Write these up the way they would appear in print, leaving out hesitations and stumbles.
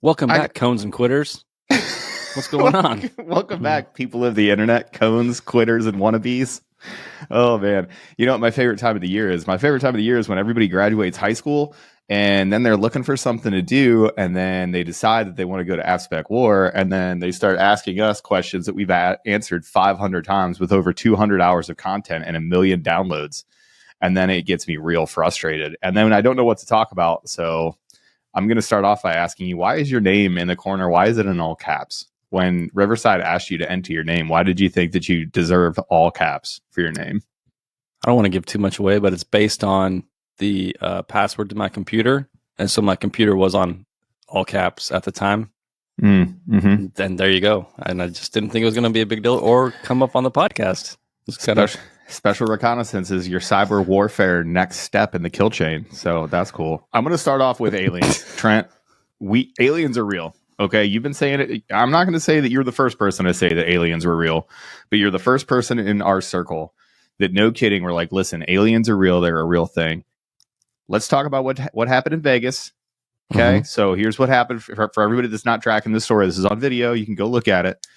Welcome back, cones and quitters. What's going on? Welcome back, people of the internet, cones, quitters, and wannabes. Oh, man. You know what my favorite time of the year is? My favorite time of the year is when everybody graduates high school, and then they're looking for something to do, and then they decide that they want to go to Aspect War, and then they start asking us questions that we've answered 500 times with over 200 hours of content and 1 million downloads. And then it gets me real frustrated. And then I don't know what to talk about, so I'm going to start off by asking you, why is your name in the corner? Why is it in all caps? When Riverside asked you to enter your name, why did you think that you deserve all caps for your name? I don't want to give too much away, but it's based on the password to my computer. And so my computer was on all caps at the time. Mm-hmm. And there you go. And I just didn't think it was going to be a big deal or come up on the podcast. Special reconnaissance is your cyber warfare next step in the kill chain. So that's cool. I'm going to start off with aliens. Trent, aliens are real. Okay, you've been saying it. I'm not going to say that you're the first person to say that aliens were real, but you're the first person in our circle that, no kidding, we're like, listen, aliens are real. They're a real thing. Let's talk about what happened in Vegas. Okay, So here's what happened for everybody that's not tracking this story. This is on video. You can go look at it.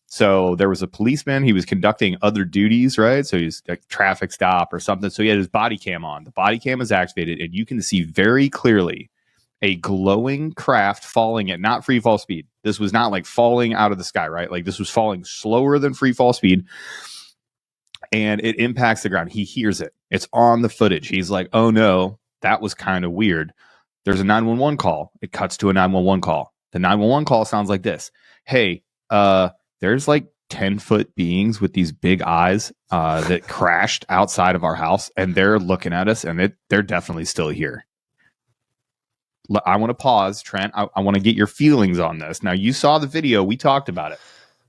So there was a policeman. He was conducting other duties, right? So he's like traffic stop or something. So he had his body cam on. The body cam is activated, and you can see very clearly a glowing craft falling at not free fall speed. This was not like falling out of the sky, right? Like this was falling slower than free fall speed, and it impacts the ground. He hears it. It's on the footage. He's like, oh no, that was kind of weird. There's a 911 call. It cuts to a 911 call. The 911 call sounds like this. Hey, there's like 10-foot beings with these big eyes that crashed outside of our house, and they're looking at us, and they're definitely still here. I want to pause, Trent. I want to get your feelings on this. Now, you saw the video. We talked about it.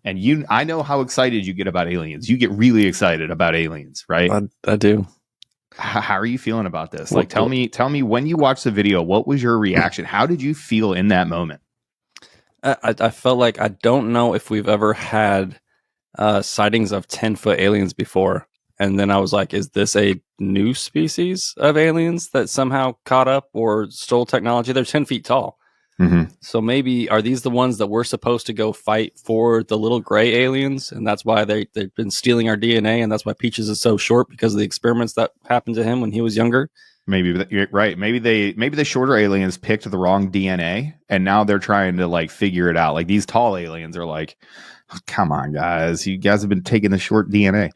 And I know how excited you get about aliens. You get really excited about aliens, right? I do. How are you feeling about this? Like, tell me when you watched the video, what was your reaction? How did you feel in that moment? I felt like, I don't know if we've ever had sightings of 10-foot aliens before. And then I was like, is this a new species of aliens that somehow caught up or stole technology? They're 10 feet tall. Mm-hmm. So maybe, are these the ones that we're supposed to go fight for the little gray aliens? And that's why they've been stealing our DNA. And that's why Peaches is so short, because of the experiments that happened to him when he was younger. Maybe you're right. Maybe the shorter aliens picked the wrong DNA, and now they're trying to like figure it out. Like these tall aliens are like, oh, come on, guys, you guys have been taking the short DNA.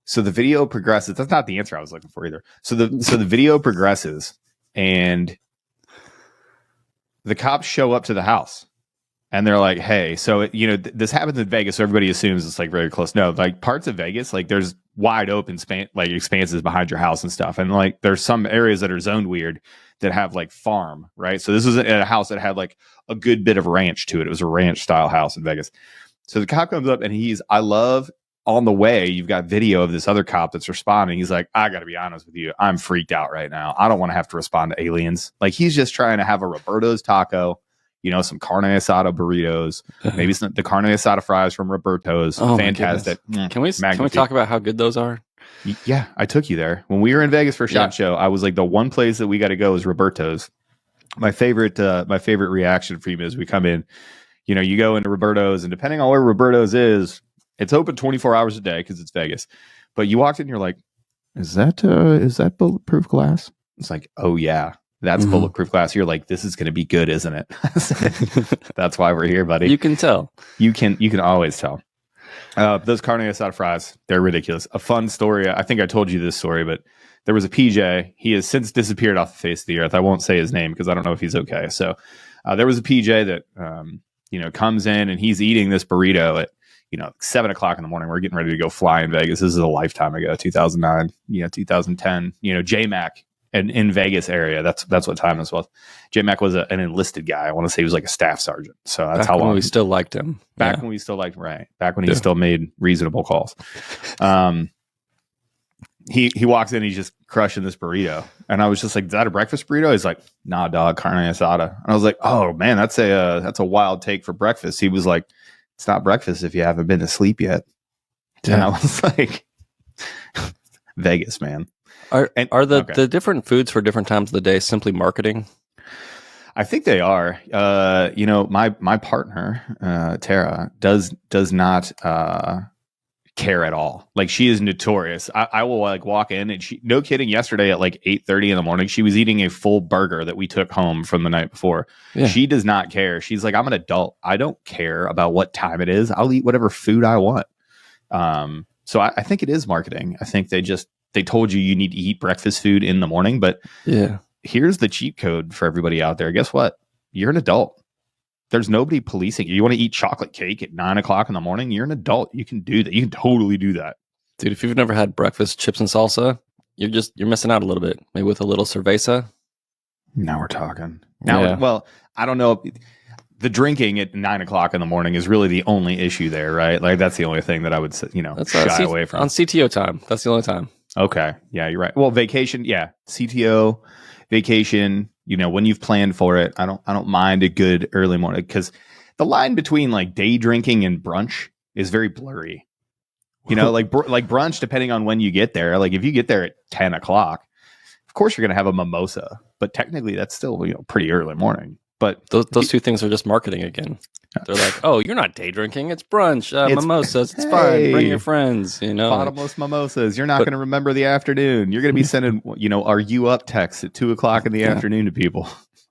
So the video progresses. That's not the answer I was looking for either. So the video progresses, and the cops show up to the house, and they're like, "Hey, so this happens in Vegas, so everybody assumes it's like very close. No, like parts of Vegas, like there's wide open expanses behind your house and stuff, and like there's some areas that are zoned weird that have like farm, right? So this was at a house that had like a good bit of ranch to it. It was a ranch style house in Vegas. So the cop comes up, and on the way, you've got video of this other cop that's responding. He's like, I got to be honest with you. I'm freaked out right now. I don't want to have to respond to aliens. Like, he's just trying to have a Roberto's taco, some carne asada burritos, maybe some the carne asada fries from Roberto's. Oh, fantastic. Can we talk about how good those are? Yeah, I took you there. When we were in Vegas for SHOT Show, I was like, the one place that we got to go is Roberto's. My favorite reaction for you is we come in, you go into Roberto's, and depending on where Roberto's is, it's open 24 hours a day because it's Vegas. But you walked in, you're like, is that bulletproof glass? It's like, oh yeah, that's bulletproof glass. You're like, this is going to be good, isn't it? That's why we're here, buddy. You can tell. You can always tell. Those carne asada fries, they're ridiculous. A fun story. I think I told you this story, but there was a PJ. He has since disappeared off the face of the earth. I won't say his name because I don't know if he's okay. So there was a PJ that comes in, and he's eating this burrito at 7 o'clock in the morning. We're getting ready to go fly in Vegas. This is a lifetime ago, 2009, 2010, JMac and in Vegas area. That's what time this was. JMac was an enlisted guy. I want to say he was like a staff sergeant. So that's how long we still liked him. Back when we still liked him, right. Back when he still made reasonable calls. He walks in, he's just crushing this burrito. And I was just like, is that a breakfast burrito? He's like, nah, dog, carne asada. And I was like, oh man, that's a wild take for breakfast. He was like, it's not breakfast if you haven't been to sleep yet. Yeah. And I was like, Vegas, man. Are the different foods for different times of the day simply marketing? I think they are. My partner, Tara, does not care at all. Like, she is notorious. I will like walk in and she, no kidding, yesterday at like 8:30 in the morning, she was eating a full burger that we took home from the night before. Yeah. She does not care. She's like, I'm an adult. I don't care about what time it is. I'll eat whatever food I want. So I think it is marketing. I think they told you need to eat breakfast food in the morning, but yeah, here's the cheat code for everybody out there. Guess what? You're an adult. There's nobody policing you. You want to eat chocolate cake at 9:00 in the morning? You're an adult. You can do that. You can totally do that. Dude, if you've never had breakfast chips and salsa, you're missing out a little bit. Maybe with a little cerveza. Now we're talking. Well, I don't know. The drinking at 9:00 in the morning is really the only issue there, right? Like, that's the only thing that I would, shy away from. On CTO time. That's the only time. Okay. Yeah, you're right. Well, vacation. Yeah. CTO, vacation, when you've planned for it, I don't mind a good early morning, because the line between like day drinking and brunch is very blurry. Like brunch, depending on when you get there. Like, if you get there at 10:00, of course you're going to have a mimosa, but technically that's still, pretty early morning. But those two things are just marketing again. They're like, oh, you're not day drinking. It's brunch, mimosas. It's fine. Bring your friends, Bottomless mimosas. You're not going to remember the afternoon. You're going to be sending, are you up texts at 2:00 in the afternoon to people.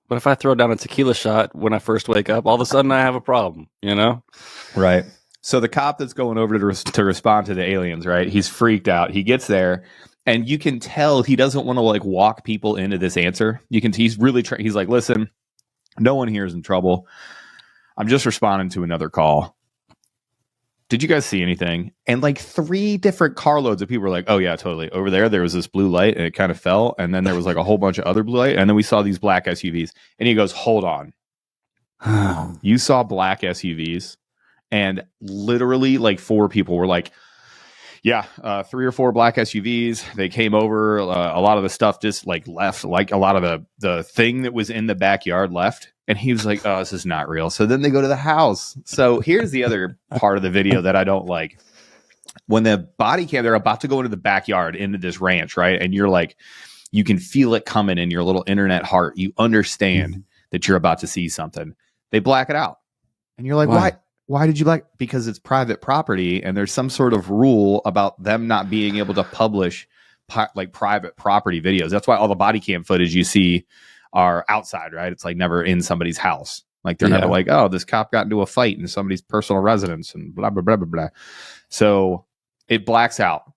But if I throw down a tequila shot when I first wake up, all of a sudden I have a problem, Right. So the cop that's going over to respond to the aliens, right? He's freaked out. He gets there, and you can tell he doesn't want to like walk people into this answer. He's really he's like, listen, no one here is in trouble. I'm just responding to another call. Did you guys see anything? And like 3 different carloads of people were like, oh yeah, totally. Over there was this blue light and it kind of fell. And then there was like a whole bunch of other blue light. And then we saw these black SUVs. And he goes, hold on. You saw black SUVs? And literally like 4 people were like, yeah, 3 or 4 black SUVs. They came over. A lot of the stuff just like left, like a lot of the thing that was in the backyard left. And he was like, oh, this is not real. So then they go to the house. So here's the other part of the video that I don't like. When the body cam, they're about to go into the backyard, into this ranch, right? And you're like, you can feel it coming in your little internet heart. You understand that you're about to see something. They black it out. And you're like, why? Why did you black? Because it's private property, and there's some sort of rule about them not being able to publish like private property videos. That's why all the body cam footage you see are outside, right? It's like never in somebody's house. Like, they're never like, oh, this cop got into a fight in somebody's personal residence and blah, blah, blah, blah, blah. So it blacks out.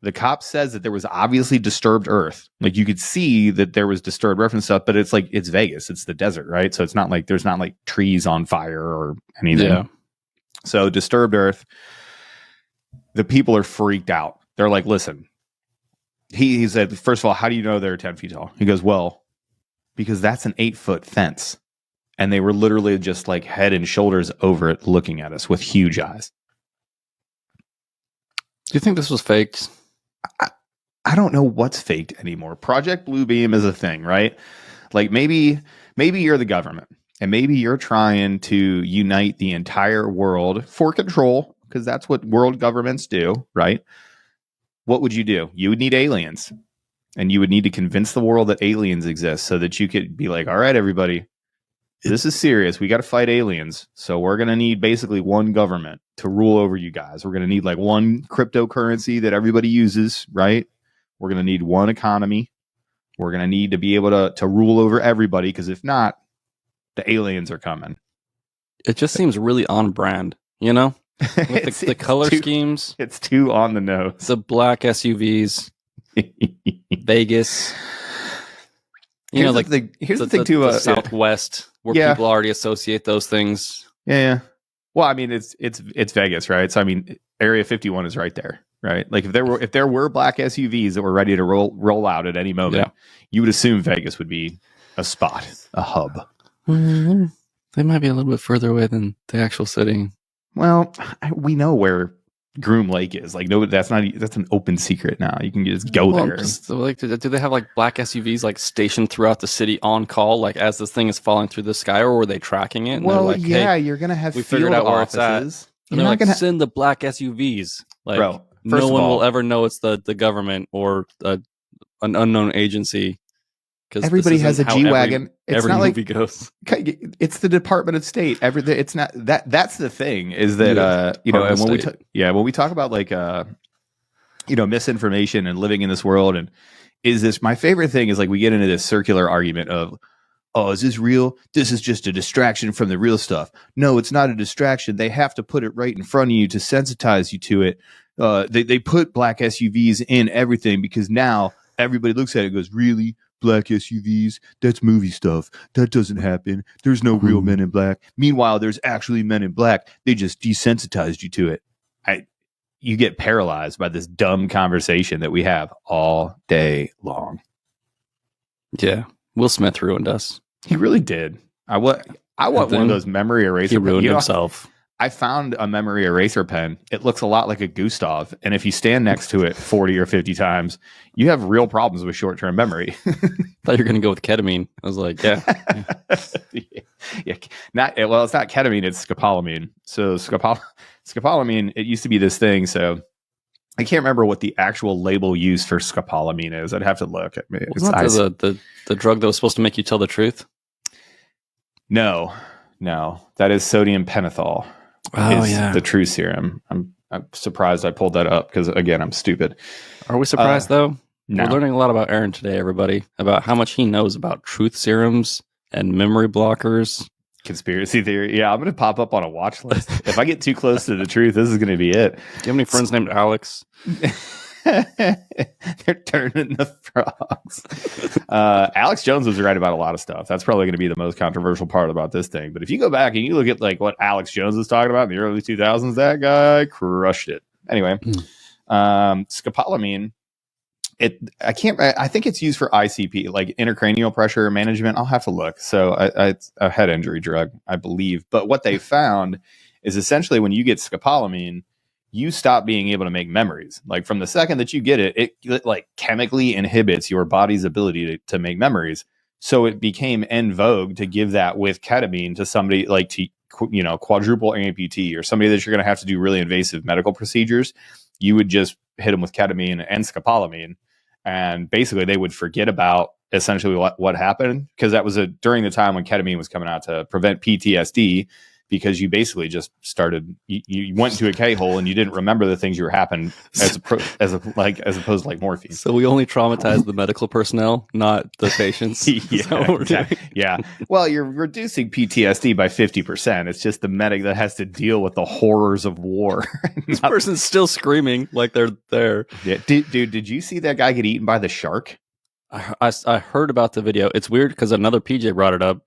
The cop says that there was obviously disturbed earth. Like, you could see that there was disturbed earth and stuff, but it's like, it's Vegas. It's the desert, right? So it's not like, there's not like trees on fire or anything. Yeah. So disturbed earth, the people are freaked out. They're like, listen, he said, first of all, how do you know they're 10 feet tall? He goes, well, because that's an 8-foot fence. And they were literally just like head and shoulders over it, looking at us with huge eyes. Do you think this was faked? I don't know what's faked anymore. Project Bluebeam is a thing, right? Like, maybe you're the government, and maybe you're trying to unite the entire world for control, because that's what world governments do, right? What would you do? You would need aliens, and you would need to convince the world that aliens exist so that you could be like, all right, everybody, this is serious. We got to fight aliens. So we're going to need basically one government to rule over you guys. We're going to need like one cryptocurrency that everybody uses, right? We're going to need one economy. We're going to need to be able to rule over everybody, because if not, the aliens are coming. It just seems really on brand, With the color schemes. It's too on the nose. The black SUVs. Vegas. Here's the thing too. The Southwest, where people already associate those things. Yeah. Well, I mean, it's Vegas, right? So I mean, Area 51 is right there, right? Like, if there were black SUVs that were ready to roll out at any moment, you would assume Vegas would be a spot, a hub. They might be a little bit further away than the actual city. Well, we know where Groom Lake is. Like, no, that's an open secret now. You can just go there. Like, do they have like black SUVs like stationed throughout the city on call, like as this thing is falling through the sky, or were they tracking it? And well, like, hey, you're gonna have. We figured out where it's at. And they're like, send the black SUVs. Like, bro, no one will ever know it's the government or an unknown agency. because everybody has a G-Wagon. It's every not movie like goes. it's the Department of State. Everything. It's not that. That's the thing is that and when we talk about like misinformation and living in this world, and is this my favorite thing is like we get into this circular argument of, oh, is this real? This is just a distraction from the real stuff. No, it's not a distraction. They have to put it right in front of you to sensitize you to it. They put black SUVs in everything because now everybody looks at it and goes, really? Black SUVs? That's movie stuff. That doesn't happen. There's no real men in black. Meanwhile, there's actually men in black. They just desensitized you to it. You get paralyzed by this dumb conversation that we have all day long. Yeah. Will Smith ruined us. He really did. I want one of those memory eraser. He ruined himself. I found a memory eraser pen. It looks a lot like a Gustav, and if you stand next to it 40 or 50 times, you have real problems with short-term memory. Thought you were going to go with ketamine. I was like, yeah. It's not ketamine, it's scopolamine. So scopolamine, it used to be this thing. So I can't remember what the actual label used for scopolamine is. I'd have to look at me. Wasn't that the drug that was supposed to make you tell the truth? No, that is sodium pentothal. Oh, yeah. The true serum. I'm surprised I pulled that up because, again, I'm stupid. Are we surprised, though? No. We're learning a lot about Aaron today, everybody, about how much he knows about truth serums and memory blockers. Conspiracy theory. Yeah, I'm going to pop up on a watch list. If I get too close to the truth, this is going to be it. Do you have any friends named Alex? They're turning the frogs. Alex Jones was right about a lot of stuff. That's probably going to be the most controversial part about this thing. But if you go back and you look at like what Alex Jones was talking about in the early 2000s, that guy crushed it. Anyway, scopolamine. I think it's used for ICP, like intracranial pressure management. I'll have to look. So it's a head injury drug, I believe. But what they found is essentially when you get scopolamine, you stop being able to make memories. Like from the second that you get it, it like chemically inhibits your body's ability to make memories. So it became en vogue to give that with ketamine to somebody like quadruple amputee or somebody that you're going to have to do really invasive medical procedures. You would just hit them with ketamine and scopolamine, and basically they would forget about essentially what happened, because that was during the time when ketamine was coming out to prevent PTSD. Because you basically just started, you went into a K-hole and you didn't remember the things you were happening as opposed to like morphine. So we only traumatize the medical personnel, not the patients. Yeah. Well, you're reducing PTSD by 50%. It's just the medic that has to deal with the horrors of war. This person's still screaming like they're there. Yeah. Dude, did you see that guy get eaten by the shark? I heard about the video. It's weird because another PJ brought it up.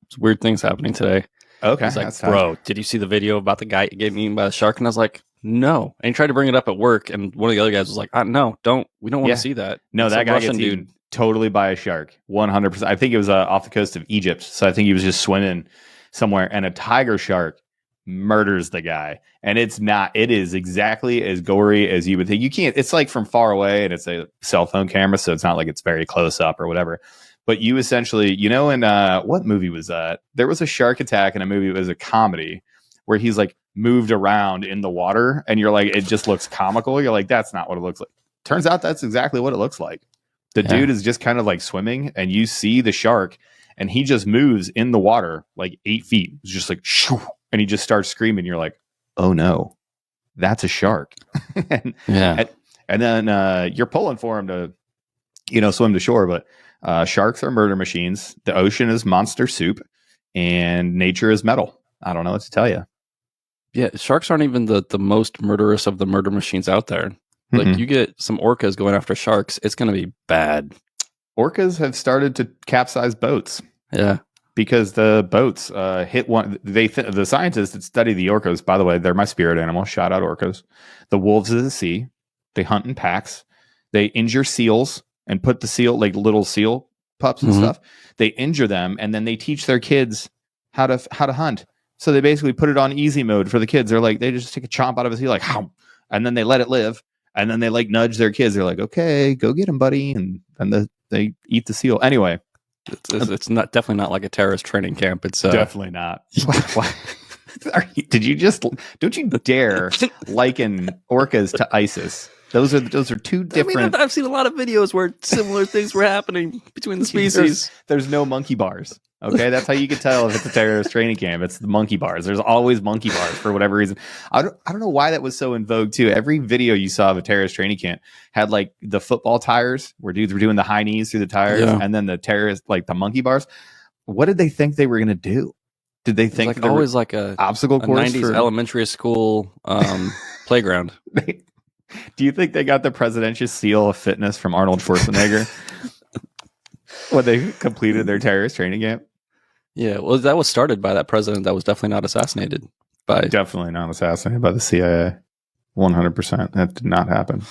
It's weird things happening today. Okay. He's like, bro, did you see the video about the guy getting eaten by the shark? And I was like, no. And he tried to bring it up at work, and one of the other guys was like, no, we don't want to see that. No, that guy gets eaten totally by a shark. 100%. I think it was off the coast of Egypt. So I think he was just swimming somewhere, and a tiger shark murders the guy. And it is exactly as gory as you would think. You can't, it's like from far away, and it's a cell phone camera, so it's not like it's very close up or whatever. But you essentially, in what movie was that? There was a shark attack in a movie. It was a comedy where he's like moved around in the water, and you're like, it just looks comical. You're like, that's not what it looks like. Turns out that's exactly what it looks like. The dude is just kind of like swimming, and you see the shark, and he just moves in the water like 8 feet. It's just like, shoo, and he just starts screaming. You're like, oh no, that's a shark. and then you're pulling for him to, swim to shore, but sharks are murder machines. The ocean is monster soup, and nature is metal. I don't know what to tell you. Yeah, sharks aren't even the most murderous of the murder machines out there. Like you get some orcas going after sharks, it's going to be bad. Orcas have started to capsize boats. Yeah, because the boats hit one. The scientists that study the orcas, by the way, they're my spirit animal. Shout out orcas. The wolves of the sea. They hunt in packs. They injure seals and put the seal, like little seal pups and stuff. They injure them, and then they teach their kids how to hunt. So they basically put it on easy mode for the kids. They're like, they just take a chomp out of a seal, like, how, and then they let it live, and then they like nudge their kids. They're like, okay, go get him, buddy, and they eat the seal. Anyway, it's not definitely not like a terrorist training camp. It's definitely not. Don't you dare liken orcas to ISIS? Those are two different. I've seen a lot of videos where similar things were happening between the species. There's no monkey bars. Okay, that's how you can tell if it's a terrorist training camp. It's the monkey bars. There's always monkey bars for whatever reason. I don't know why that was so in vogue too. Every video you saw of a terrorist training camp had like the football tires where dudes were doing the high knees through the tires, and then the terrorist like the monkey bars. What did they think they were going to do? Did they think like always like a obstacle course 90s elementary school playground? Do you think they got the presidential seal of fitness from Arnold Schwarzenegger when they completed their terrorist training camp? Yeah, well, that was started by that president that was definitely not assassinated by... Definitely not assassinated by the CIA. 100%. That did not happen.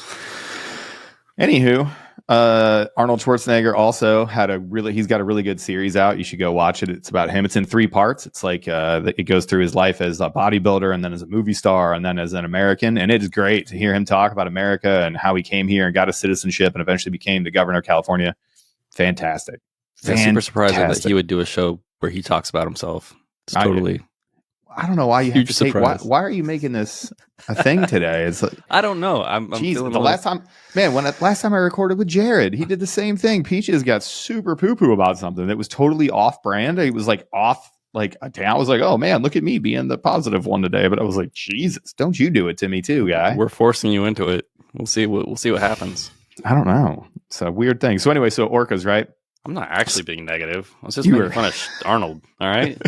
Anywho, Arnold Schwarzenegger also had he's got a really good series out. You should go watch it. It's about him. It's in 3 parts. It's like it goes through his life as a bodybuilder and then as a movie star and then as an American. And it is great to hear him talk about America and how he came here and got his citizenship and eventually became the governor of California. Fantastic. It's super surprising that he would do a show where he talks about himself. It's totally... I don't know why you have to take. Why are you making this a thing today? It's like, I don't know. I'm the last time I recorded with Jared, he did the same thing. Peaches got super poo poo about something that was totally off brand. It was like off. Like I was like, oh man, look at me being the positive one today. But I was like, Jesus, don't you do it to me too, guy? We're forcing you into it. We'll see what happens. I don't know. It's a weird thing. So anyway, so orcas, right? I'm not actually being negative. I was just making fun of Arnold. All right.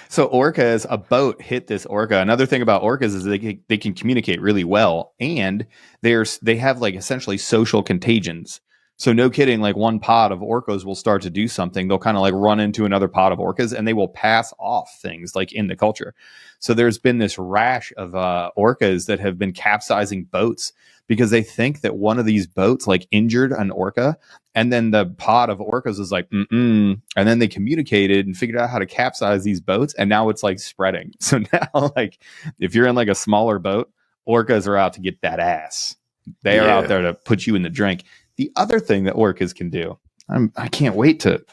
So orcas, a boat hit this orca. Another thing about orcas is they can communicate really well, and they have like essentially social contagions. So no kidding, like one pod of orcas will start to do something. They'll kind of like run into another pod of orcas, and they will pass off things like in the culture. So there's been this rash of orcas that have been capsizing boats because they think that one of these boats like injured an orca, and then the pod of orcas is like, and then they communicated and figured out how to capsize these boats, and now it's like spreading. So now, like, if you're in like a smaller boat, orcas are out to get that ass. They are out there to put you in the drink. The other thing that orcas can do, I can't wait to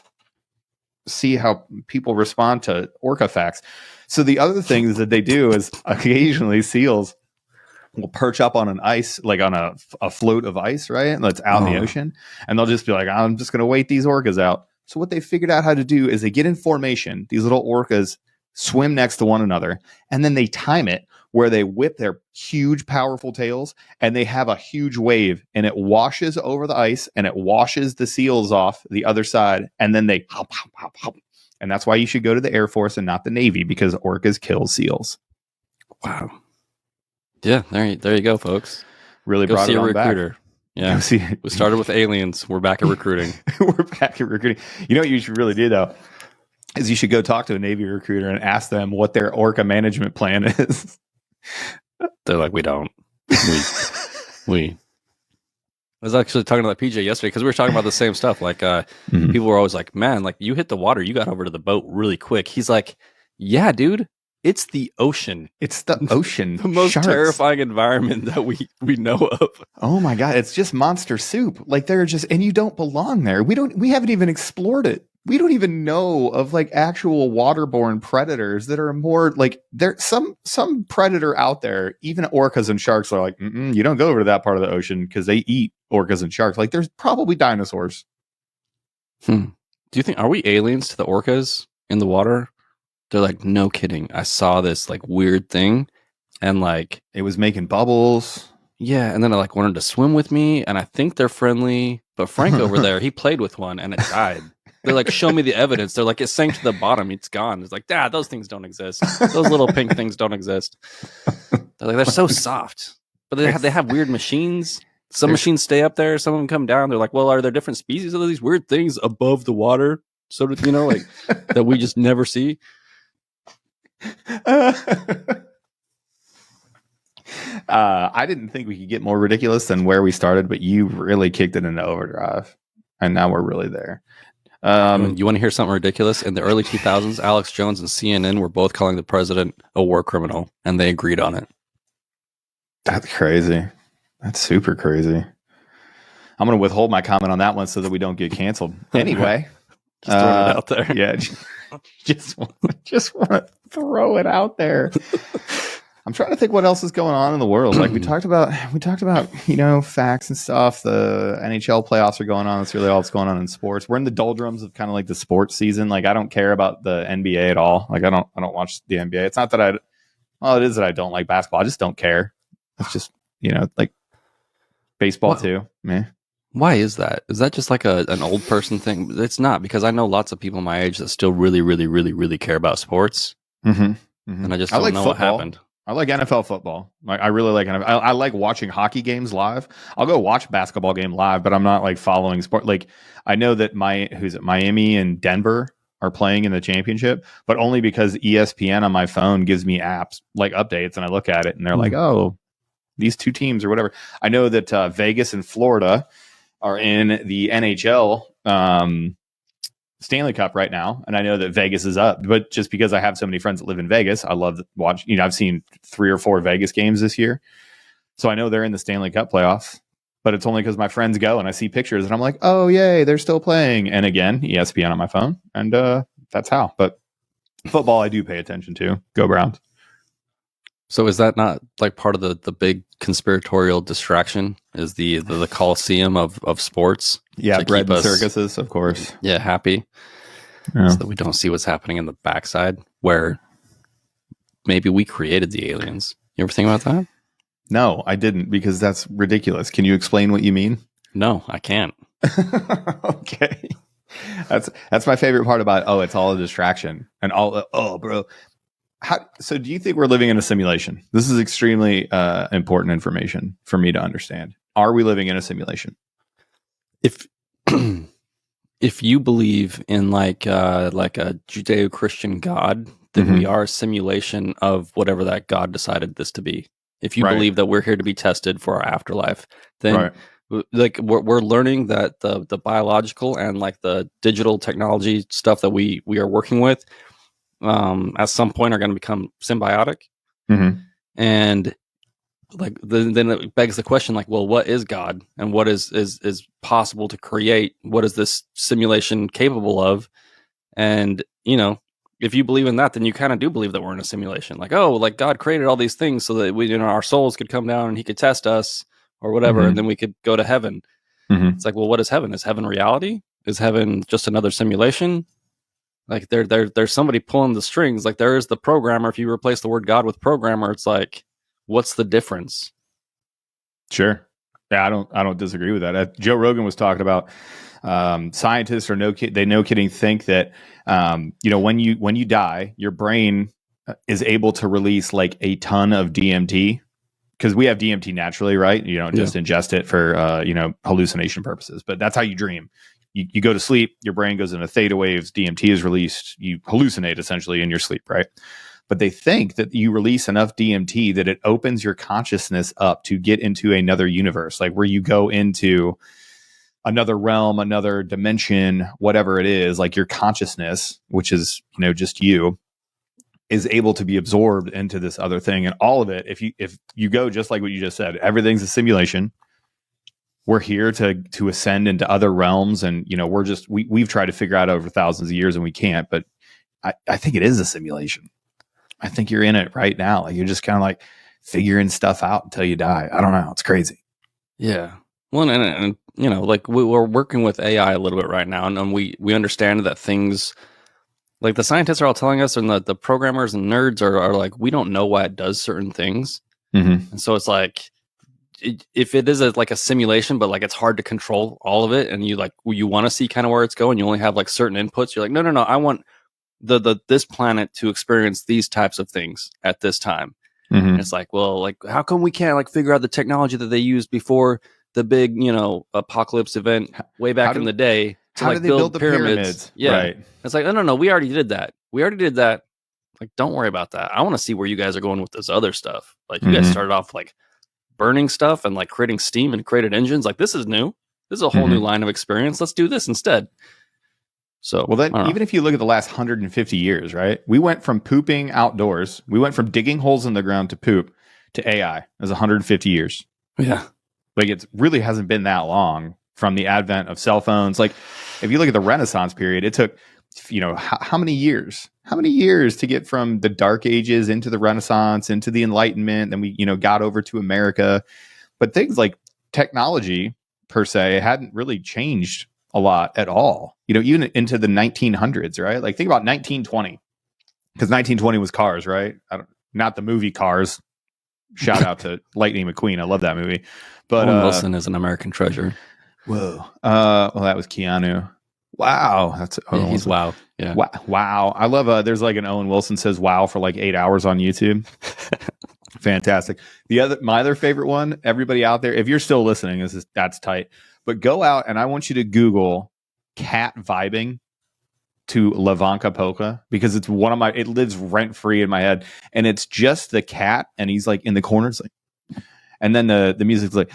see how people respond to orca facts. So the other things that they do is occasionally seals will perch up on an ice, like on a float of ice, right? That's out in the ocean. And they'll just be like, I'm just going to wait these orcas out. So what they figured out how to do is they get in formation. These little orcas swim next to one another, and then they time it where they whip their huge, powerful tails, and they have a huge wave, and it washes over the ice, and it washes the seals off the other side, and then they hop, hop, hop, hop. And that's why you should go to the Air Force and not the Navy, because orcas kill seals. Wow. Yeah, there you go, folks. Really go brought see it a on recruiter. Back. Yeah, we started with aliens. We're back at recruiting. We're back at recruiting. You know what you should really do, though, is you should go talk to a Navy recruiter and ask them what their orca management plan is. They're like, we don't. We. I was actually talking to that PJ yesterday because we were talking about the same stuff. Like, people were always like, man, like you hit the water, you got over to the boat really quick. He's like, yeah, dude, it's the ocean. It's the ocean. The most terrifying environment that we know of. Oh my God. It's just monster soup. Like they're just, and you don't belong there. We haven't even explored it. We don't even know of like actual waterborne predators that are more like there's some predator out there. Even orcas and sharks are like, you don't go over to that part of the ocean because they eat orcas and sharks. Like there's probably dinosaurs. Do you think, are we aliens to the orcas in the water? They're like, no kidding. I saw this like weird thing and like it was making bubbles. Yeah. And then I like wanted to swim with me and I think they're friendly, but Frank over there, he played with one and it died. They're like, show me the evidence. They're like, it sank to the bottom. It's gone. It's like, those things don't exist. Those little pink things don't exist. They're like, they're so soft, but they have weird machines. Some machines stay up there. Some of them come down. They're like, well, are there different species of these weird things above the water? So that, like that we just never see. I didn't think we could get more ridiculous than where we started, but you really kicked it into overdrive, and now we're really there. You want to hear something ridiculous? In the early 2000s, Alex Jones and CNN were both calling the president a war criminal, and they agreed on it. That's crazy. That's super crazy. I'm going to withhold my comment on that one so that we don't get canceled. Anyway, just throwing it out there. Yeah, just want to throw it out there. I'm trying to think what else is going on in the world. Like we talked about, facts and stuff. The NHL playoffs are going on. That's really all that's going on in sports. We're in the doldrums of kind of like the sports season. Like I don't care about the NBA at all. Like I don't watch the NBA. It's not that it is that I don't like basketball. I just don't care. It's just, like baseball too. Meh. Why is that? Is that just like an old person thing? It's not, because I know lots of people my age that still really, really, really, really care about sports. Mm-hmm. And I just don't know football. what happened. I like NFL football. Like I really like NFL. I like watching hockey games live. I'll go watch a basketball game live, but I'm not like following sport. Like I know that Miami and Denver are playing in the championship, but only because ESPN on my phone gives me apps like updates, and I look at it and they're like, oh, these two teams or whatever. I know that Vegas and Florida are in the NHL Stanley Cup right now, and I know that Vegas is up. But just because I have so many friends that live in Vegas, I love to watch. I've seen 3 or 4 Vegas games this year, so I know they're in the Stanley Cup playoffs. But it's only because my friends go and I see pictures, and I'm like, oh yay, they're still playing. And again, ESPN on my phone, and that's how. But football, I do pay attention to. Go Browns. So is that not like part of the big conspiratorial distraction? Is the Coliseum of sports? Yeah, bread and circuses, of course. Yeah, happy. Yeah. So that we don't see what's happening in the backside, where maybe we created the aliens. You ever think about that? No, I didn't, because that's ridiculous. Can you explain what you mean? No, I can't. Okay. That's my favorite part about, it's all a distraction. And bro. So do you think we're living in a simulation? This is extremely important information for me to understand. Are we living in a simulation? If you believe in like a Judeo-Christian God, then we are a simulation of whatever that God decided this to be. If you believe that we're here to be tested for our afterlife, then like we're learning that the biological and like the digital technology stuff that we are working with at some point are going to become symbiotic. And like then it begs the question, like, well, what is God, and what is possible to create? What is this simulation capable of? And if you believe in that, then you kind of do believe that we're in a simulation. Like, like God created all these things so that we, our souls could come down and he could test us or whatever, and then we could go to heaven. It's like, well, what is heaven? Is heaven reality? Is heaven just another simulation? Like there's somebody pulling the strings. Like there is the programmer. If you replace the word God with programmer, it's like, what's the difference? Sure. Yeah, I don't disagree with that. Joe Rogan was talking about scientists no kidding think that when you die, your brain is able to release like a ton of DMT, because we have DMT naturally, right? You don't just ingest it for hallucination purposes, but that's how you dream. You go to sleep, your brain goes into theta waves, DMT is released, you hallucinate essentially in your sleep, right? But they think that you release enough DMT that it opens your consciousness up to get into another universe, like where you go into another realm, another dimension, whatever it is, like your consciousness, which is, just you, is able to be absorbed into this other thing. And all of it, if you go just like what you just said, everything's a simulation. We're here to ascend into other realms, and we've tried to figure out over thousands of years, and we can't. But I think it is a simulation. I think you're in it right now. Like you're just kind of like figuring stuff out until you die. I don't know. It's crazy. Yeah. Well, and like we're working with AI a little bit right now, and we understand that things like the scientists are all telling us, and the programmers and nerds are like, we don't know why it does certain things, and so it's like, if it is like a simulation, but like it's hard to control all of it, and you want to see kind of where it's going, you only have like certain inputs. You're like, no, I want this planet to experience these types of things at this time. And it's like, well, like how come we can't like figure out the technology that they used before the big apocalypse event way back in the day to like build the pyramids? Yeah, right. It's like, no, we already did that. Like, don't worry about that. I want to see where you guys are going with this other stuff. Like you guys started off like burning stuff and like creating steam and created engines. Like this is new. This is a whole new line of experience. Let's do this instead. So, well, then even if you look at the last 150 years, right? We went from pooping outdoors. We went from digging holes in the ground to poop to AI. As 150 years. Yeah. Like it really hasn't been that long from the advent of cell phones. Like if you look at the Renaissance period, it took how many years? How many years to get from the Dark Ages into the Renaissance, into the Enlightenment, then we, got over to America. But things like technology per se hadn't really changed a lot at all. Even into the 1900s, right? Like think about 1920, because 1920 was Cars, right? Not the movie Cars. Shout out to Lightning McQueen. I love that movie. But Owen Wilson is an American treasure. Whoa. Well, that was Keanu. Wow. He's wow. Yeah. Wow. I love there's like an Owen Wilson says wow for like 8 hours on YouTube. Fantastic. My other favorite one, everybody out there, if you're still listening, that's tight. But go out and I want you to Google cat vibing to Lavanka Polka, because it's it lives rent free in my head, and it's just the cat and he's like in the corner. It's like, and then the music's like,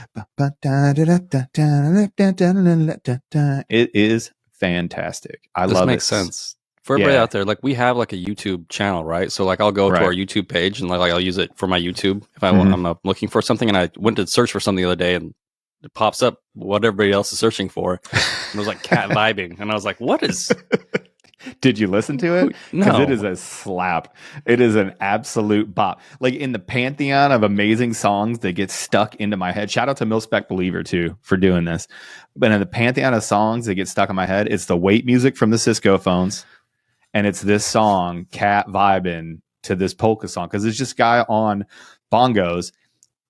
it is fantastic. I love it. This makes sense. For everybody out there, like we have like a YouTube channel, right? So like I'll go to our YouTube page and like I'll use it for my YouTube if I'm looking for something, and I went to search for something the other day and it pops up what everybody else is searching for. And it was like cat vibing, and I was like, what is? Did you listen to it? No. Because it is a slap. It is an absolute bop. Like in the pantheon of amazing songs that get stuck into my head. Shout out to Milspec Believer too for doing this. But in the pantheon of songs that get stuck in my head, it's the wait music from the Cisco phones. And it's this song, Cat Vibin', to this polka song. Because it's just guy on bongos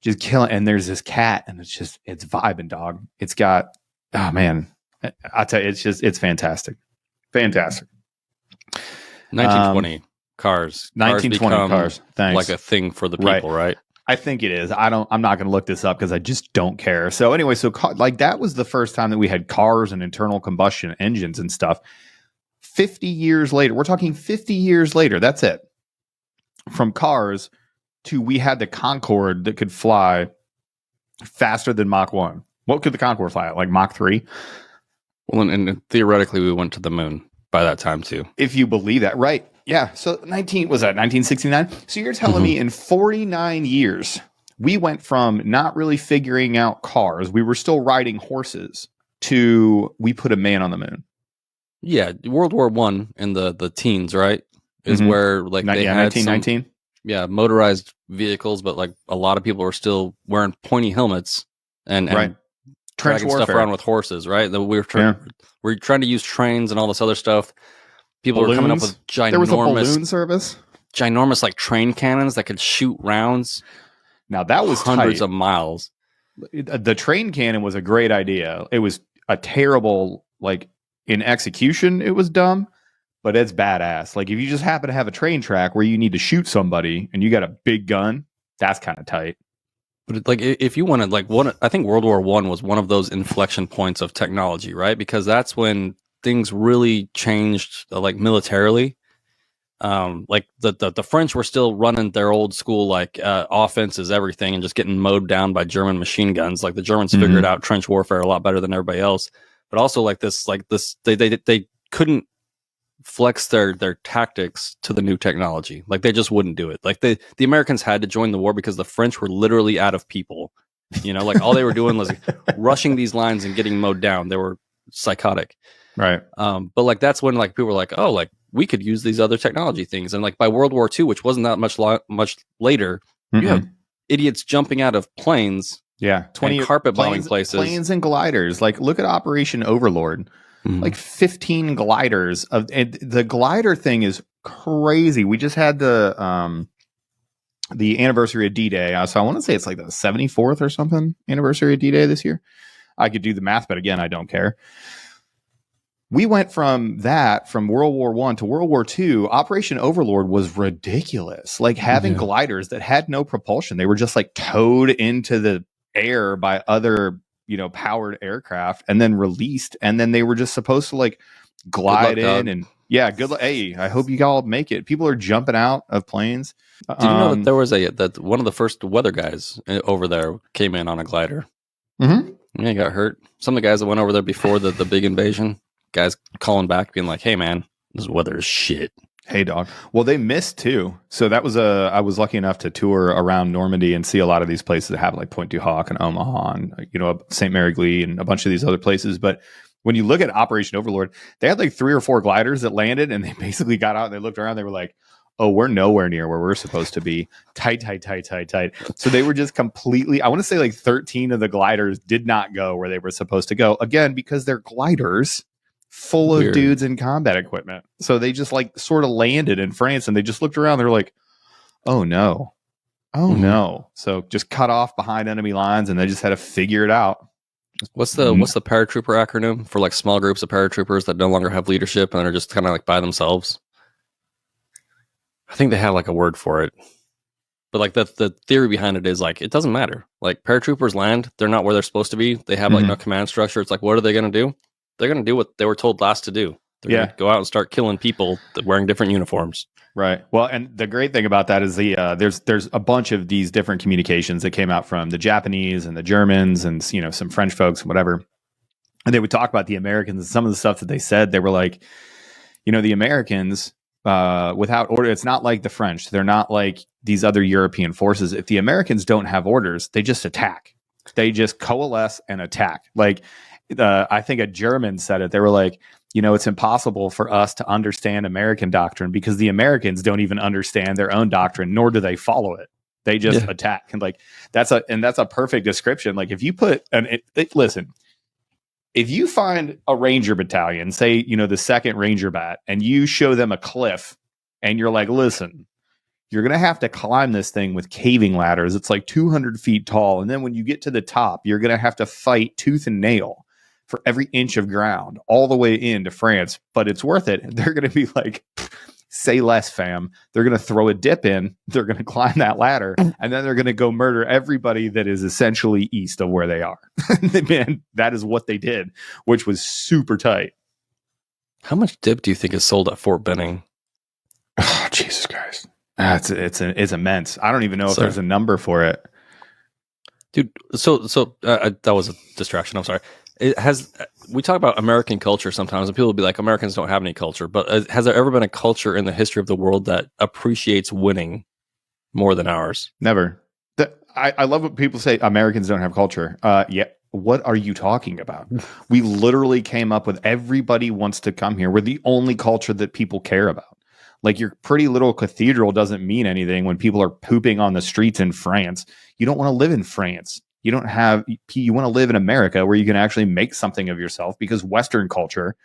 just killing. And there's this cat, and it's vibing, dog. It's got, oh man. I tell you, it's fantastic. Fantastic. 1920 cars. 1920 cars. Thanks. Like a thing for the people, right? I think it is. I'm not going to look this up because I just don't care. So anyway, like that was the first time that we had cars and internal combustion engines and stuff. 50 years later, we're talking 50 years later. That's it. From cars to we had the Concorde that could fly faster than Mach 1. What could the Concorde fly at? Like Mach 3? Well, and theoretically, we went to the moon by that time too. If you believe that, right? Yeah. So 1969? So you're telling me in 49 years, we went from not really figuring out cars, we were still riding horses, to we put a man on the moon. Yeah, World War I in the teens, right? Is where like they had 1919. Motorized vehicles, but like a lot of people were still wearing pointy helmets and dragging stuff around with horses, right? That we were trying to use trains and all this other stuff. People were coming up with ginormous. There was a balloon service. Ginormous like train cannons that could shoot rounds. Now that was hundreds of miles. The train cannon was a great idea. It was a terrible, like in execution, it was dumb, but it's badass. Like if you just happen to have a train track where you need to shoot somebody and you got a big gun, that's kind of tight. But like, if you wanted, like, I think World War I was one of those inflection points of technology, right? Because that's when things really changed, like militarily. Like the French were still running their old school, like offense is everything, and just getting mowed down by German machine guns. Like the Germans figured out trench warfare a lot better than everybody else. But also like this, they couldn't flex their tactics to the new technology. Like they just wouldn't do it. Like the Americans had to join the war because the French were literally out of people. Like all they were doing was rushing these lines and getting mowed down. They were psychotic. Right. But like that's when like people were like, oh, like we could use these other technology things. And like by World War II, which wasn't that much later, you have idiots jumping out of planes. Yeah, 20 carpet bombing places, planes and gliders. Like look at Operation Overlord. Like 15 gliders and the glider thing is crazy. We just had the anniversary of D-Day. So I want to say it's like the 74th or something anniversary of D-Day this year. I could do the math, but again, I don't care. We went from World War I to World War II. Operation Overlord was ridiculous. Like having gliders that had no propulsion. They were just like towed into the air by other powered aircraft and then released, and then they were just supposed to like glide in and good luck. Hey, I hope you all make it. People are jumping out of planes. Did you know that there was that one of the first weather guys over there came in on a glider? Yeah, he got hurt. Some of the guys that went over there before the big invasion, guys calling back being like, hey man, this weather is shit. Hey, dog. Well, they missed too. So that was I was lucky enough to tour around Normandy and see a lot of these places that have like Point du Hoc and Omaha and, St. Mary Glee and a bunch of these other places. But when you look at Operation Overlord, they had like 3 or 4 gliders that landed, and they basically got out and they looked around. They were like, oh, we're nowhere near where we're supposed to be. Tight, tight, tight, tight, tight. So they were just completely, I want to say like 13 of the gliders did not go where they were supposed to go. Again, because they're gliders full of dudes in combat equipment. So they just like sort of landed in France, and they just looked around. They're like, oh no. Oh no. So just cut off behind enemy lines, and they just had to figure it out. What's the paratrooper acronym for like small groups of paratroopers that no longer have leadership and are just kind of like by themselves? I think they have like a word for it. But like the theory behind it is like, it doesn't matter. Like paratroopers land, they're not where they're supposed to be. They have like no command structure. It's like, what are they going to do? They're going to do what they were told last to do. They're going to go out and start killing people wearing different uniforms. Right. Well, and the great thing about that is there's a bunch of these different communications that came out from the Japanese and the Germans and some French folks and whatever. And they would talk about the Americans, and some of the stuff that they said. They were like, the Americans without order, it's not like the French. They're not like these other European forces. If the Americans don't have orders, they just attack. They just coalesce and attack. Like I think a German said it. They were like, it's impossible for us to understand American doctrine because the Americans don't even understand their own doctrine, nor do they follow it. They just attack. And like that's a perfect description. Like if you put listen, if you find a Ranger battalion, say, the 2nd Ranger Bat, and you show them a cliff and you're like, listen, you're going to have to climb this thing with caving ladders. It's like 200 feet tall. And then when you get to the top, you're going to have to fight tooth and nail for every inch of ground all the way into France. But it's worth it. They're going to be like, say less, fam. They're going to throw a dip in. They're going to climb that ladder. And then they're going to go murder everybody that is essentially east of where they are. Man, that is what they did, which was super tight. How much dip do you think is sold at Fort Benning? Oh, Jesus Christ. It's immense. I don't even know if there's a number for it. Dude, so that was a distraction. I'm sorry. We talk about American culture sometimes, and people will be like, Americans don't have any culture. But has there ever been a culture in the history of the world that appreciates winning more than ours? Never. I love what people say, Americans don't have culture. Yeah. What are you talking about? We literally came up with everybody wants to come here. We're the only culture that people care about. Like your pretty little cathedral doesn't mean anything when people are pooping on the streets in France. You don't want to live in France. You want to live in America where you can actually make something of yourself, because Western culture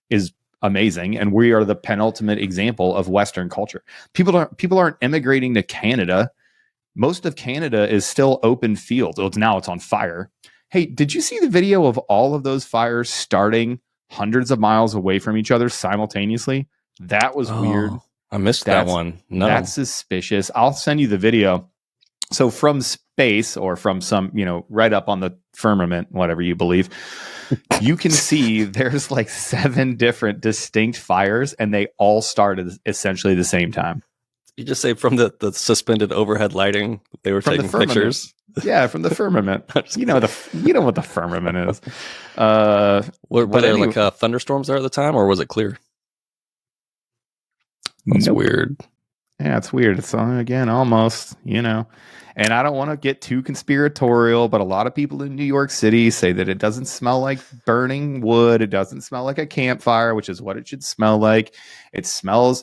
is amazing. And we are the penultimate example of Western culture. People aren't immigrating to Canada. Most of Canada is still open field. Now it's on fire. Hey, did you see the video of all of those fires starting hundreds of miles away from each other simultaneously? That was weird. I missed that one. No. That's suspicious. I'll send you the video. So from space, or from some, right up on the firmament, whatever you believe, you can see there's like 7 different distinct fires, and they all started essentially the same time. You just say from the suspended overhead lighting, they were taking pictures. Yeah, from the firmament. You know what the firmament is. Were there like thunderstorms there at the time, or was it clear? That's weird. Yeah, it's weird. It's again almost, And I don't want to get too conspiratorial, but a lot of people in New York City say that it doesn't smell like burning wood. It doesn't smell like a campfire, which is what it should smell like. It smells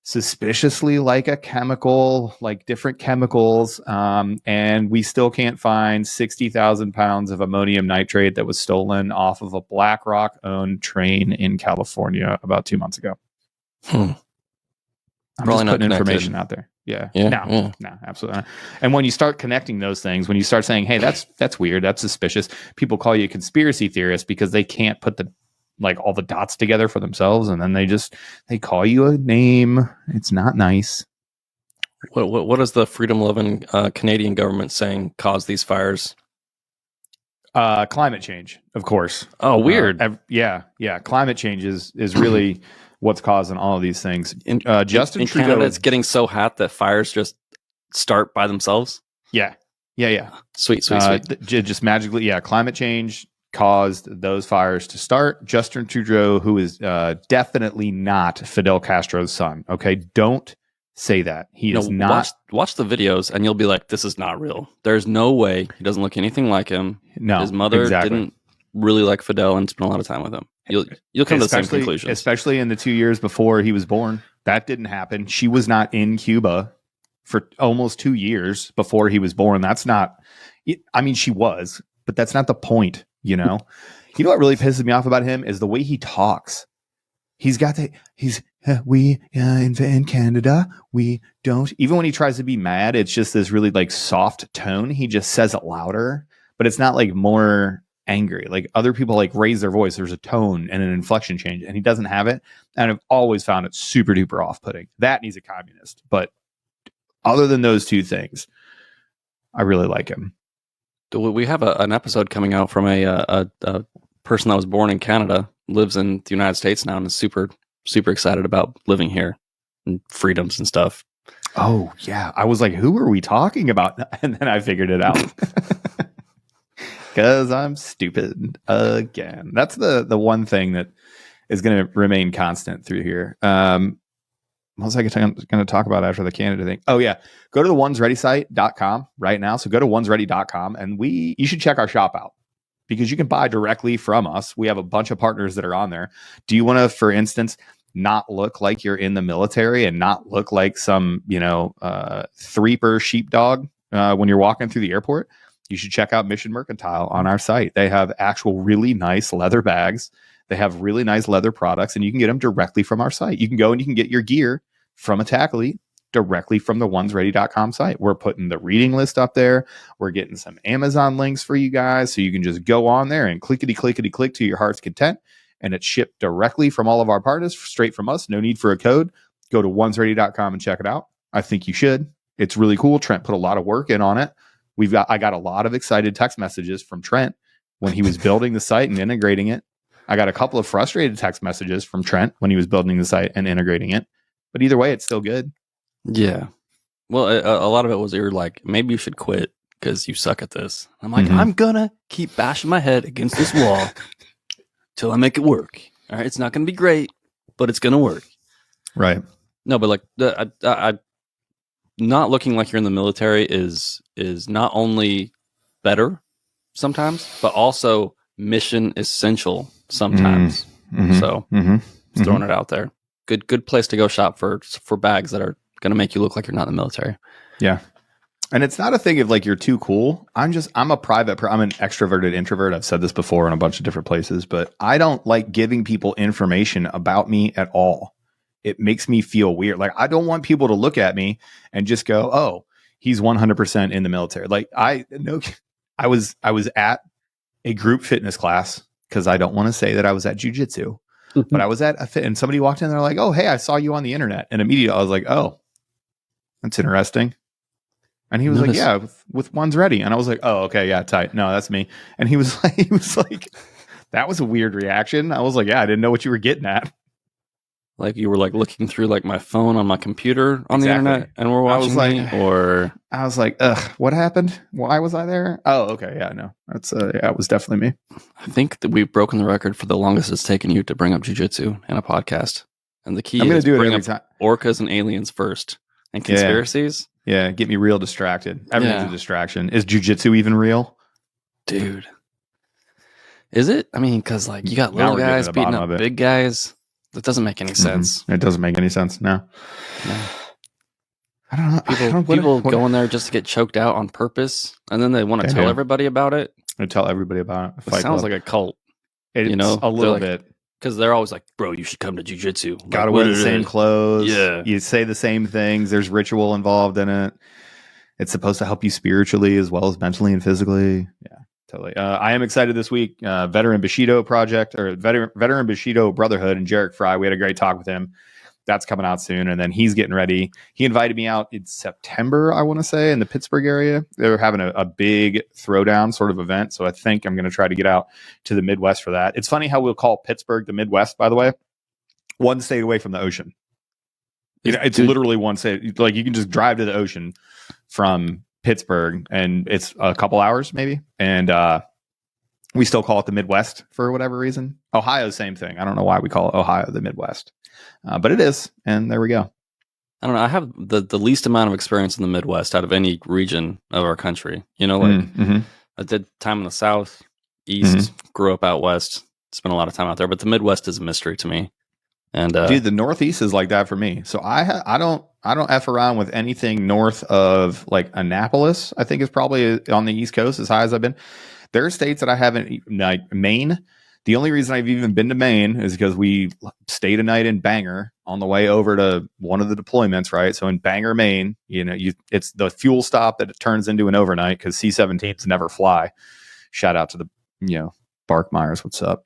suspiciously like a chemical, like different chemicals. And we still can't find 60,000 pounds of ammonium nitrate that was stolen off of a BlackRock-owned train in California about 2 months ago. I'm Probably just putting not information out there. Yeah. No, absolutely not. And when you start connecting those things, when you start saying, hey, that's weird, that's suspicious, people call you a conspiracy theorist because they can't put all the dots together for themselves, and then they call you a name. It's not nice. What is the freedom-loving Canadian government saying caused these fires? Climate change, of course. Oh, weird. Yeah. Climate change is really what's causing all of these things. Justin Trudeau, Canada, it's getting so hot that fires just start by themselves. Yeah. Sweet. Just magically, climate change. caused those fires to start. Justin Trudeau, who is definitely not Fidel Castro's son. Okay, don't say that. He is not. Watch the videos, and you'll be like, "This is not real. There's no way he doesn't look anything like him." No, his mother exactly. didn't really like Fidel and spent a lot of time with him. You'll come to the same conclusion. Especially in the 2 years before he was born. That didn't happen. She was not in Cuba for almost 2 years before he was born. That's not. I mean, she was, but that's not the point. You know what really pisses me off about him is the way he talks. He's got we in Canada, we don't, even when he tries to be mad, it's just this really like soft tone. He just says it louder, but it's not like more angry. Like other people like raise their voice. There's a tone and an inflection change, and he doesn't have it. And I've always found it super duper off putting. That and he's a communist. But other than those two things, I really like him. We have an episode coming out from a person that was born in Canada, lives in the United States now, and is super, super excited about living here and freedoms and stuff. Oh, yeah. I was like, who are we talking about? And then I figured it out. Because I'm stupid again. That's the one thing that is going to remain constant through here. What was I going to talk about after the Canada thing? Oh, yeah. Go to the onesready.com right now. So go to onesready.com and you should check our shop out because you can buy directly from us. We have a bunch of partners that are on there. Do you want to, for instance, not look like you're in the military and not look like some, threeper sheepdog when you're walking through the airport? You should check out Mission Mercantile on our site. They have actual really nice leather bags. They have really nice leather products, and you can get them directly from our site. You can go and you can get your gear from Attack Elite directly from the onesready.com site. We're putting the reading list up there. We're getting some Amazon links for you guys, so you can just go on there and clickety click to your heart's content, and it's shipped directly from all of our partners, straight from us. No need for a code. Go to onesready.com and check it out. I think you should. It's really cool. Trent put a lot of work in on it. I got a lot of excited text messages from Trent when he was building the site and integrating it. I got a couple of frustrated text messages from Trent when he was building the site and integrating it. But either way, it's still good. Yeah. Well, a lot of it was you're like, maybe you should quit because you suck at this. I'm like, I'm going to keep bashing my head against this wall till I make it work. All right. It's not going to be great, but it's going to work. Right. No, but like I not looking like you're in the military is not only better sometimes, but also mission essential sometimes. So just throwing it out there. Good place to go shop for bags that are going to make you look like you're not in the military. Yeah. And it's not a thing of like you're too cool. I'm an extroverted introvert. I've said this before in a bunch of different places, but I don't like giving people information about me at all. It makes me feel weird. Like I don't want people to look at me and just go, "Oh, he's 100% in the military." Like I was at a group fitness class because I don't want to say that I was at jiu-jitsu, but I was at a fit and somebody walked in. They're like, "Oh, hey, I saw you on the internet." And immediately I was like, "Oh, that's interesting." And he was like, "Yeah, with onesready." And I was like, "Oh, okay. Yeah, tight. No, that's me." And he was like, that was a weird reaction. I was like, "Yeah, I didn't know what you were getting at." Like you were like looking through like my phone on my computer on the internet and we're watching I was like, ugh, what happened? Why was I there? Oh, okay. Yeah, no, that's it was definitely me. I think that we've broken the record for the longest it's taken you to bring up jiu-jitsu in a podcast. And the key is to bring up orcas and aliens first and conspiracies. Yeah, get me real distracted. Everything's a distraction. Is jiu-jitsu even real? Dude. Is it? I mean, because like you got little guys beating up big guys. That doesn't make any sense. It doesn't make any sense. No. I don't know. People go in there just to get choked out on purpose, and then they want to tell everybody about it. They tell everybody about it. It sounds like a cult. A little bit. Because they're always like, "Bro, you should come to jiu-jitsu. Gotta wear the same clothes. Yeah. You say the same things. There's ritual involved in it. It's supposed to help you spiritually as well as mentally and physically. Yeah. Totally. I am excited this week. Veteran Bushido Project or Veteran Bushido Brotherhood and Jarek Fry. We had a great talk with him. That's coming out soon. And then he's getting ready. He invited me out in September, I want to say, in the Pittsburgh area. They're having a big throwdown sort of event. So I think I'm going to try to get out to the Midwest for that. It's funny how we'll call Pittsburgh the Midwest, by the way. One state away from the ocean. It's literally one state. Like you can just drive to the ocean from Pittsburgh and it's a couple hours maybe. And We still call it the Midwest for whatever reason. Ohio, same thing. I don't know why we call it Ohio the Midwest, but it is. And there we go. I don't know. I have the least amount of experience in the Midwest out of any region of our country. You know, like I did time in the South, East, grew up out West, spent a lot of time out there, but the Midwest is a mystery to me. And dude, the Northeast is like that for me. So I don't F around with anything north of like Annapolis. I think is probably on the East Coast as high as I've been. There are states that I haven't, like Maine. The only reason I've even been to Maine is because we stayed a night in Bangor on the way over to one of the deployments, right? So in Bangor, Maine, you know, it's the fuel stop that it turns into an overnight because C-17s never fly. Shout out to the, you know, Barkmeyers, what's up?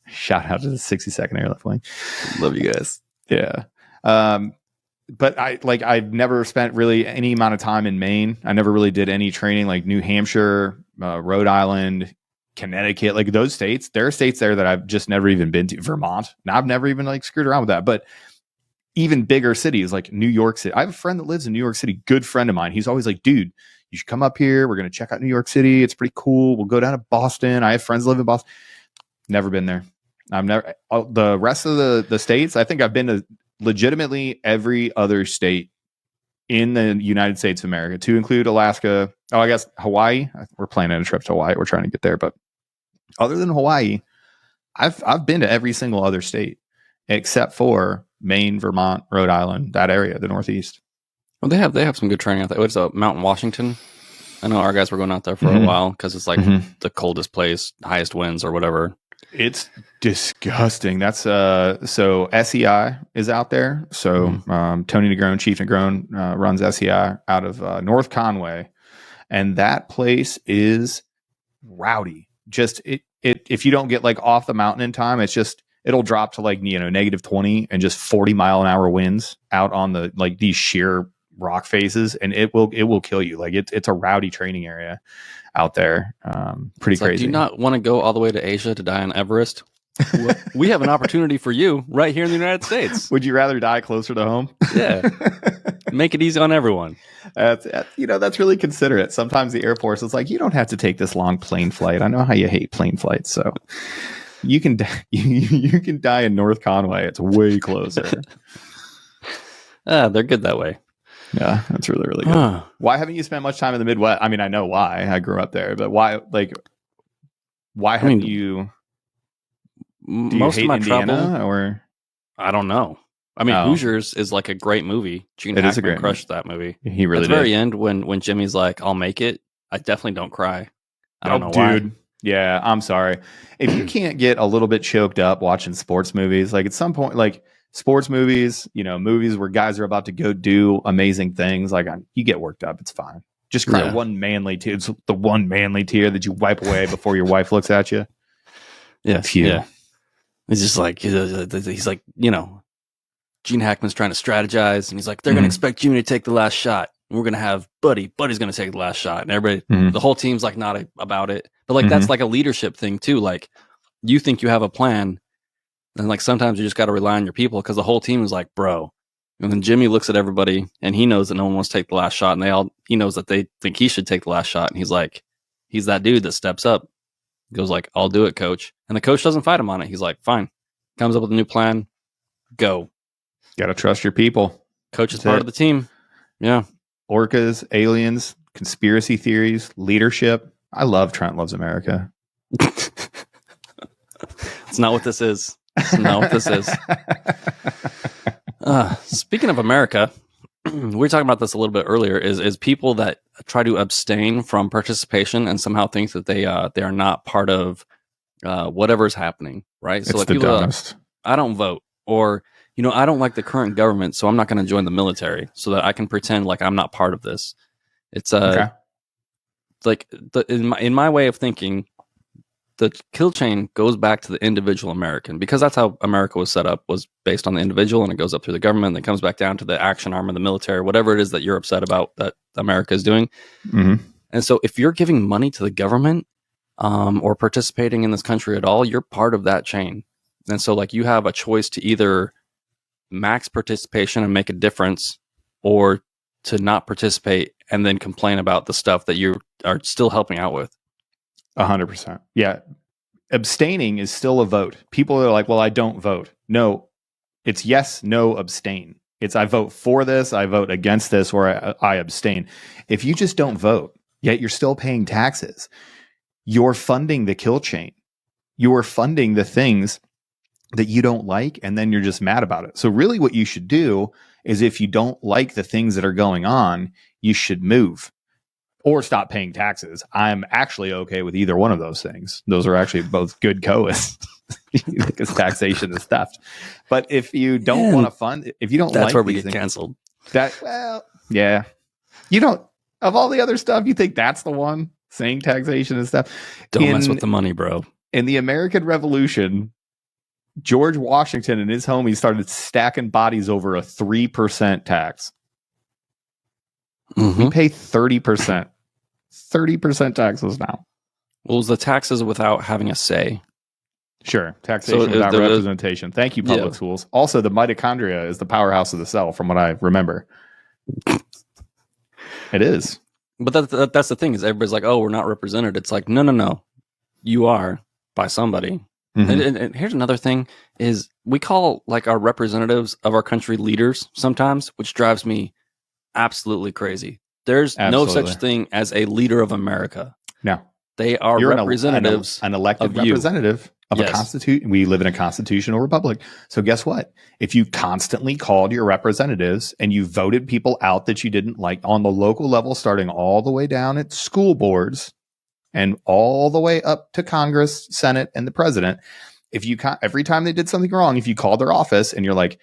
Shout out to the 62nd Airlift Wing. Love you guys. Yeah. But I've never spent really any amount of time in Maine. I never really did any training like New Hampshire, Rhode Island, Connecticut, like those states. There are states there that I've just never even been to. Vermont. Now I've never even like screwed around with that. But even bigger cities like New York City. I have a friend that lives in New York City, good friend of mine. He's always like, dude, you should come up here. We're going to check out New York City. It's pretty cool. We'll go down to Boston. I have friends that live in Boston. Never been there. I've never, the rest of the states, I think I've been to legitimately every other state in the United States of America, to include Alaska. Oh, I guess Hawaii. We're planning a trip to Hawaii. We're trying to get there. But other than Hawaii, I've been to every single other state except for Maine, Vermont, Rhode Island, that area, the Northeast. Well, they have some good training out there. What's up, Mountain Washington? I know our guys were going out there for a while because it's like the coldest place, highest winds or whatever. It's disgusting. That's so SEI is out there. So Tony Negron, Chief Negron, runs SEI out of North Conway, and that place is rowdy. Just if you don't get like off the mountain in time, it'll drop to like, you know, -20 and just 40-mile-an-hour winds out on the like these sheer rock faces, and it will kill you. Like it's a rowdy training area out there. Pretty crazy. Do you not want to go all the way to Asia to die on Everest? We have an opportunity for you right here in the United States. Would you rather die closer to home? Yeah. Make it easy on everyone. That's really considerate. Sometimes the Air Force is like, you don't have to take this long plane flight. I know how you hate plane flights, so you can you can die in North Conway. It's way closer. They're good that way. Yeah, that's really, really good. Why haven't you spent much time in the Midwest? I mean, I know why. I grew up there, but why haven't you? Do most you hate of my Indiana, travel, or I don't know. I mean, Hoosiers is like a great movie. Gene Hackman crushed that movie. He really did. At the very end, when Jimmy's like, "I'll make it," I definitely don't cry. I don't know why. Dude. Yeah, I'm sorry. If you can't get a little bit choked up watching sports movies, like at some point, like sports movies, you know, movies where guys are about to go do amazing things, like you get worked up. It's fine. Just cry one manly tear. It's the one manly tear that you wipe away before your wife looks at you. Yeah. Yeah. It's just like, he's like, you know, Gene Hackman's trying to strategize, and he's like, they're going to expect Jimmy to take the last shot. And we're going to have Buddy's going to take the last shot. And everybody, the whole team's like not about it. But like, that's like a leadership thing too. Like, you think you have a plan, and like sometimes you just got to rely on your people, because the whole team is like, bro. And then Jimmy looks at everybody, and he knows that no one wants to take the last shot, and he knows that they think he should take the last shot. And he's like, he's that dude that steps up, goes like, I'll do it, coach. And the coach doesn't fight him on it. He's like, fine. Comes up with a new plan. Go. Got to trust your people. Coach is part of the team. Yeah. Orcas, aliens, conspiracy theories, leadership. I love Trent Loves America. It's not what this is. It's not what this is. Speaking of America, we were talking about this a little bit earlier, is people that try to abstain from participation and somehow think that they are not part of whatever's happening, right? So it's like the people dumbest. I don't vote, or you know, I don't like the current government, so I'm not going to join the military so that I can pretend like I'm not part of this. It's like in my way of thinking, the kill chain goes back to the individual American, because that's how America was set up, was based on the individual, and it goes up through the government, and it comes back down to the action arm of the military, whatever it is that you're upset about that America is doing. And so if you're giving money to the government or participating in this country at all, you're part of that chain. And so like you have a choice to either max participation and make a difference, or to not participate and then complain about the stuff that you are still helping out with. 100%. Yeah. Abstaining is still a vote. People are like, well, I don't vote. No, it's yes, no, abstain. It's I vote for this, I vote against this, or I abstain. If you just don't vote, yet you're still paying taxes, you're funding the kill chain. You're funding the things that you don't like, and then you're just mad about it. So really what you should do is if you don't like the things that are going on, you should move or stop paying taxes. I'm actually okay with either one of those things. Those are actually both good coists because taxation is theft. But if you don't want to fund, if you don't That's like where we these get things, canceled. Yeah. You don't, of all the other stuff, you think that's the one saying taxation and stuff. Don't mess with the money, bro. In the American Revolution, George Washington and his homies started stacking bodies over a 3% tax. We pay 30%. 30% taxes now. Well, it was the taxes without having a say. Sure. Taxation without representation. Thank you, public schools. Also, the mitochondria is the powerhouse of the cell, from what I remember. It is. But that's the thing, is everybody's like, oh, we're not represented. It's like, no. You are by somebody. And here's another thing is we call like our representatives of our country leaders sometimes, which drives me absolutely crazy. There's no such thing as a leader of America. No. They are representatives. An elected representative of a constitution. We live in a constitutional republic. So guess what? If you constantly called your representatives and you voted people out that you didn't like on the local level, starting all the way down at school boards and all the way up to Congress, Senate, and the president, if you every time they did something wrong, if you called their office and you're like,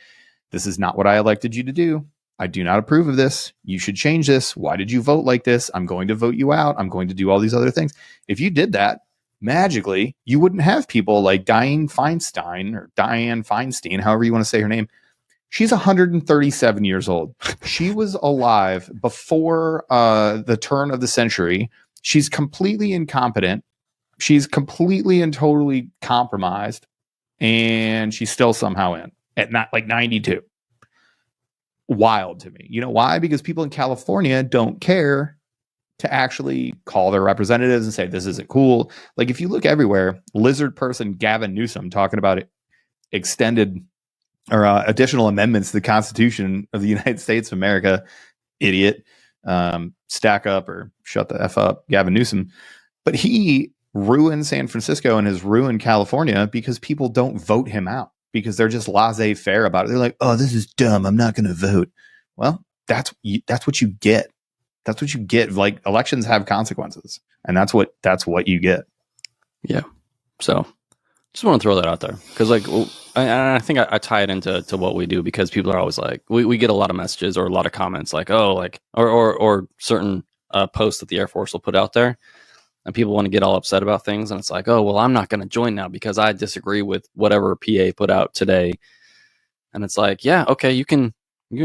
this is not what I elected you to do, I do not approve of this, you should change this, why did you vote like this, I'm going to vote you out, I'm going to do all these other things. If you did that, magically, you wouldn't have people like Dianne Feinstein, however you want to say her name. She's 137 years old. She was alive before the turn of the century. She's completely incompetent. She's completely and totally compromised. And she's still somehow in at not like 92. Wild to me. You know why? Because people in California don't care to actually call their representatives and say, this isn't cool. Like if you look everywhere, lizard person Gavin Newsom talking about extended or additional amendments to the Constitution of the United States of America, idiot, stack up or shut the F up, Gavin Newsom. But he ruined San Francisco and has ruined California because people don't vote him out because they're just laissez-faire about it. They're like, oh, this is dumb, I'm not going to vote. Well, that's what you get. That's what you get. Like elections have consequences, and that's what you get. Yeah. So just want to throw that out there because like, I think I tie it into what we do because people are always like, we get a lot of messages or a lot of comments like, oh, like, or certain posts that the Air Force will put out there and people want to get all upset about things. And it's like, oh, well, I'm not going to join now because I disagree with whatever PA put out today. And it's like, yeah, okay, you can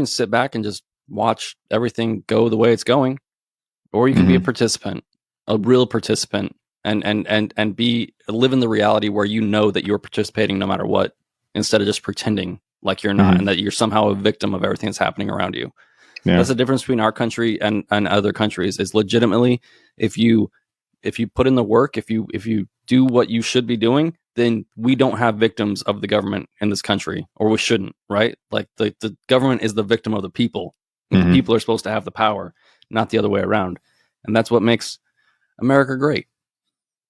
sit back and just watch everything go the way it's going, or you can be a participant, a real participant, and live in the reality where you know that you're participating no matter what, instead of just pretending like you're not and that you're somehow a victim of everything that's happening around you. Yeah. That's the difference between our country and other countries. Is legitimately if you put in the work, if you do what you should be doing, then we don't have victims of the government in this country, or we shouldn't, right? Like the government is the victim of the people. The people are supposed to have the power, not the other way around. And that's what makes America great.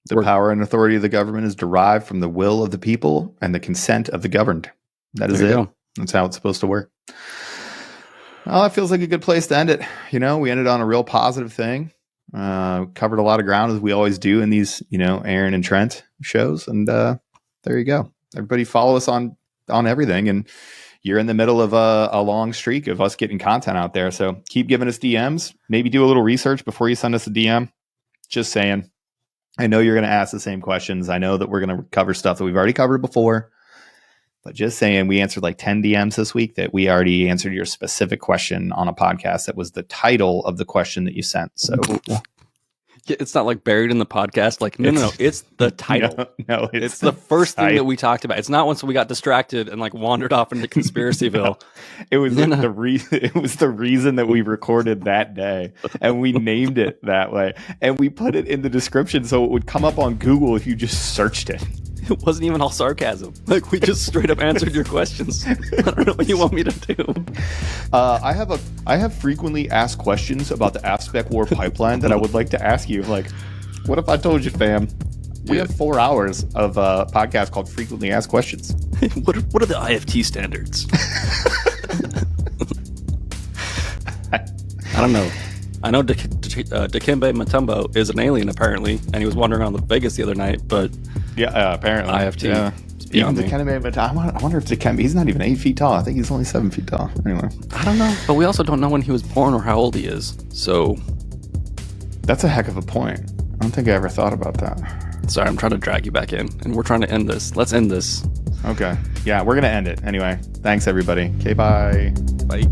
The power and authority of the government is derived from the will of the people and the consent of the governed. That is it. That's how it's supposed to work. Well, that feels like a good place to end it. You know, we ended on a real positive thing. Covered a lot of ground as we always do in these, Aaron and Trent shows. And there you go. Everybody follow us on everything. And you're in the middle of a long streak of us getting content out there. So keep giving us DMs. Maybe do a little research before you send us a DM. Just saying. I know you're going to ask the same questions. I know that we're going to cover stuff that we've already covered before. But just saying, we answered like 10 DMs this week that we already answered your specific question on a podcast that was the title of the question that you sent. So It's not like buried in the podcast. Like, no. It's the title. No, it's the first thing that we talked about. It's not once we got distracted and like wandered off into Conspiracyville. It was the reason. It was the reason that we recorded that day, and we named it that way, and we put it in the description so it would come up on Google if you just searched it. It wasn't even all sarcasm. Like, we just straight up answered your questions. I don't know what you want me to do. I have frequently asked questions about the Aspect War pipeline that I would like to ask you. Like, what if I told you, fam, we have 4 hours of a podcast called Frequently Asked Questions? What are the IFT standards? I don't know. I know Dikembe Mutombo is an alien, apparently, and he was wandering around Vegas the other night, but... Yeah, apparently. IFT. Yeah. Even Dikembe, I wonder if Dikembe, he's not even 8 feet tall. I think he's only 7 feet tall. Anyway. I don't know. But we also don't know when he was born or how old he is. So. That's a heck of a point. I don't think I ever thought about that. Sorry, I'm trying to drag you back in. And we're trying to end this. Let's end this. Okay. Yeah, we're going to end it. Anyway, thanks, everybody. Okay, bye. Bye.